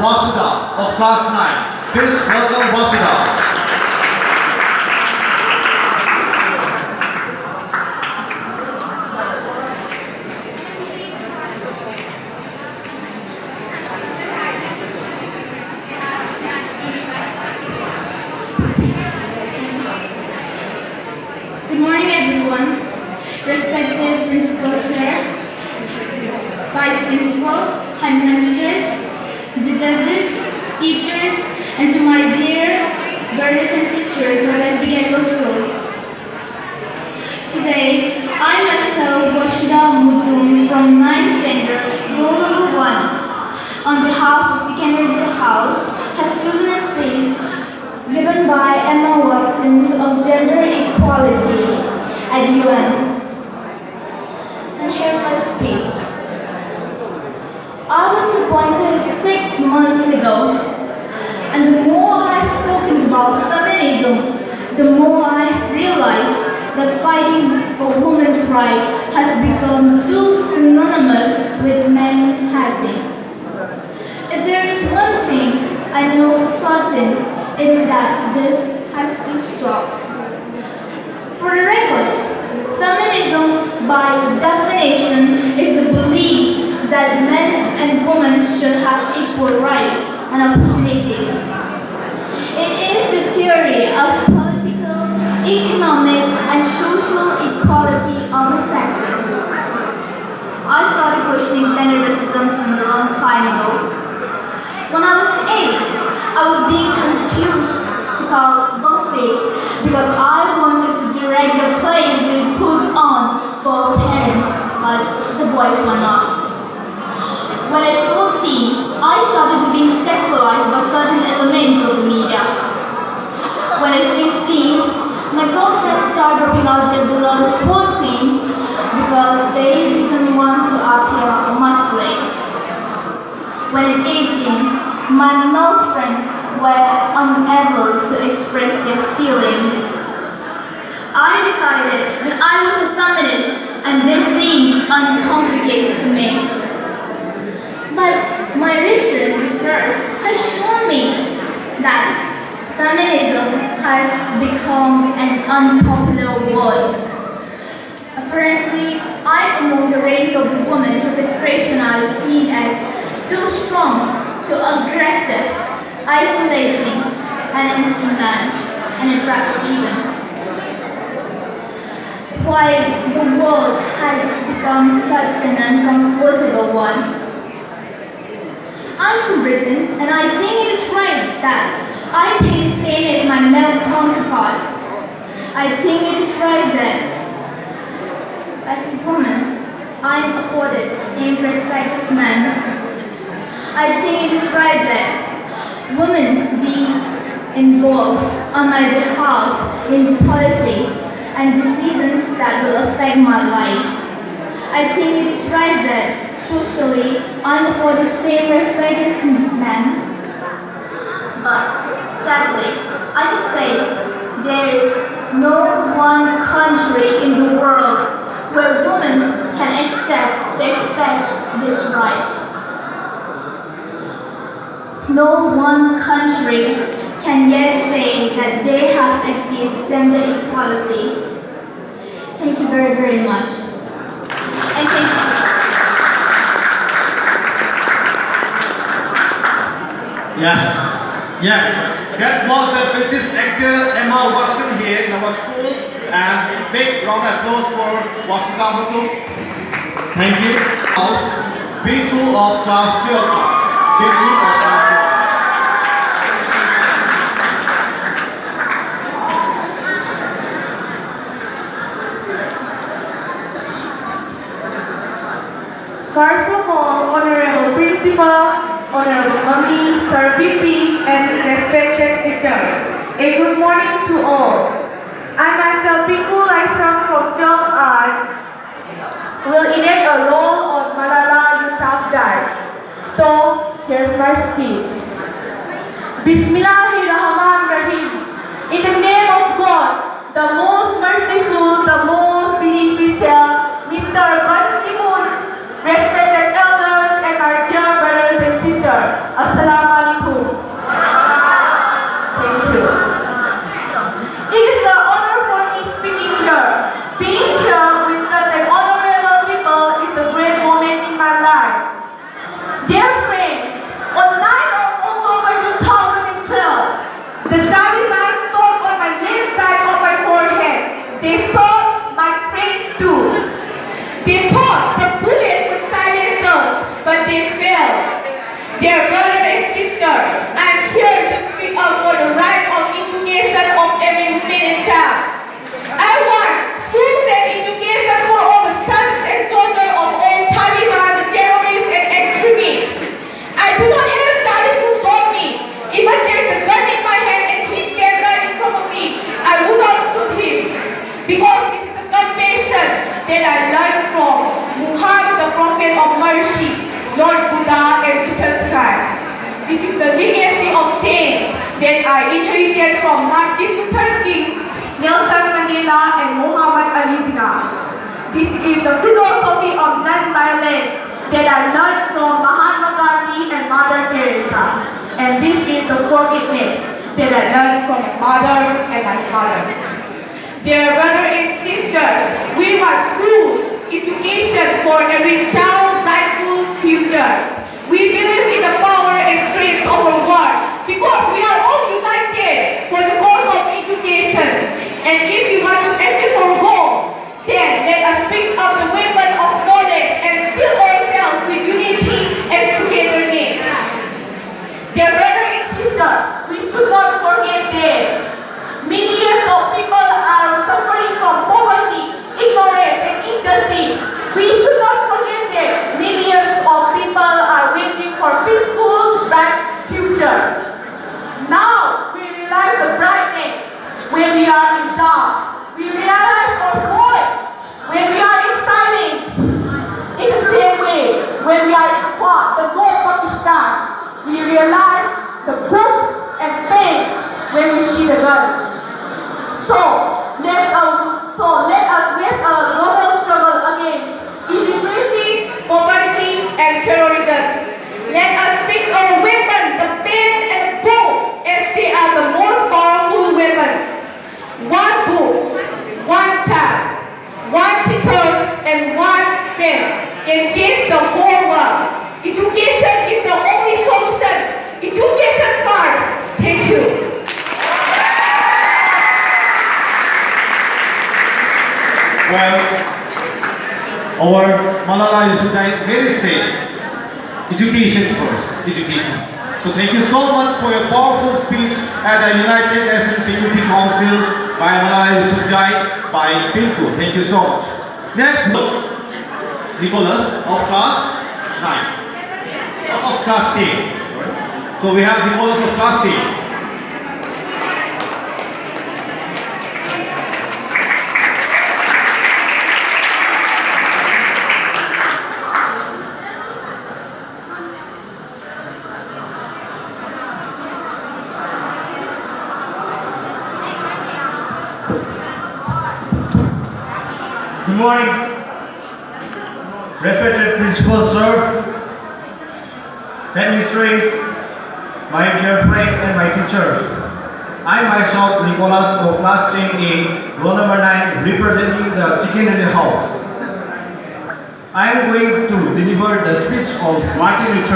Wasuda of class 9. Please welcome Wasuda. Good morning, everyone. Respected Principal Sir, Vice Principal, Headmasters, the judges, teachers, and to my dear brothers and sisters of SANALEIBAK School. Today, I myself, Washida Mutum from 9th Standard, Roll Number 1, on behalf of the Candidate House, has chosen a space given by Emma Watson of Gender Equality at UN. And here my speech. I was appointed 6 months ago, and the more I've spoken about feminism, the more I've realized that fighting for women's rights has become too synonymous with men hating. If there is one thing I know for certain, it is that this has to stop. For the records, feminism by definition is the belief that men and women should have equal rights and opportunities. It is the theory of political, economic, and social equality of the sexes. I started questioning gender racism a long time ago. When I was 8, I was being confused to call bossy because I wanted to direct the plays we put on for parents, but the boys were not. When at 14, I started to be sexualized by certain elements of the media. When at 15, my girlfriends started dropping out their beloved sport teams because they didn't want to appear muscly. When at 18, my male friends were unable to express their feelings. I decided that I was a feminist and this seemed uncomplicated to me. But my research has shown me that feminism has become an unpopular word. Apparently, I'm among the race of the women whose expression are seen as too strong, too aggressive, isolating, and anti-man, and attractive even. Why the world had become such an uncomfortable one. I'm from Britain, and I think it is right that I pay the same as my male counterpart. I think it is right that, as a woman, I am afforded the same respect as men. I think it is right that women be involved on my behalf in policies and decisions that will affect my life. I think it is right that socially I'm afforded the same respect as men. But sadly, I can say there is no one country in the world where women can expect this right. No one country can yet say that they have achieved gender equality. Thank you very, very much. And thank you. Yes. That was the British actor Emma Watson here in our school, and big round of applause for Washida Mutum. Thank you. Now, B2 of class 12 class. B2 of class 12. First of all, Honorable Principal, Honorable Mummy, Sir VP, and respected teachers, a good morning to all. I myself, Pingu Laisram from Jong Arts, will enact a role of Malala Yousafzai. So, here's my speech. Bismillahirrahmanirrahim. In the name of God, the most merciful, the most beneficial, Mr. Ban Ki-moon, respected elders and our dear brothers and sisters, Assalamu teacher. I'm here to speak up for the right of education of every woman and child. I want schools and education for all the sons and daughters of all Taliban, the terrorists and extremists. I do not have a target to stop me. Even there's a gun in my hand and he stands right in front of me, I would not shoot him. Because this is a compassion that I learned from Muhammad, the prophet of mercy, Lord Buddha and Jesus Christ. This is the legacy of change that I inherited from Martin Luther King, Nelson Mandela and Muhammad Ali Jinnah. This is the philosophy of non-violence that I learned from Mahatma Gandhi and Mother Teresa. And this is the forgiveness that I learned from my mother and my father. Dear brothers and sisters, we want schools, education for every child's rightful future. We believe in the power and strength of our world because we are all united for the cause of education. And if we want to achieve our goal, then let us pick up the weapon of knowledge and fill ourselves with unity and togetherness. Dear brothers and sisters, we should not forget that millions of people are suffering from poverty, ignorance, and injustice. We should not forget that millions of people are waiting for peaceful, bright future. Now we realize the brightness when we are in dark. We realize our voice when we are in silence. In the same way, when we are in Swat, the North Pakistan, we realize the books and pains when we see the guns. So let us make a global struggle against illiteracy, poverty, and terrorism. Let us pick our weapon, the pen and the bow, as they are the most powerful weapons. One book, one child, one teacher, and one pen can change the whole world. Education is the only solution. Education first. Thank you. Well, our Malala Yousafzai very said, education first, education. So thank you so much for your powerful speech at the United Nations Security Council by Malala Yousafzai by Pintu. Thank you so much. Next, Nicholas of class 9, of class 10. So we have Nicholas of class 10. Good morning, respected principal sir, headmistress, my dear friend and my teachers. I myself, Nicholas of class 10A, roll number 9, representing the chicken in the house. I am going to deliver the speech of Martin Luther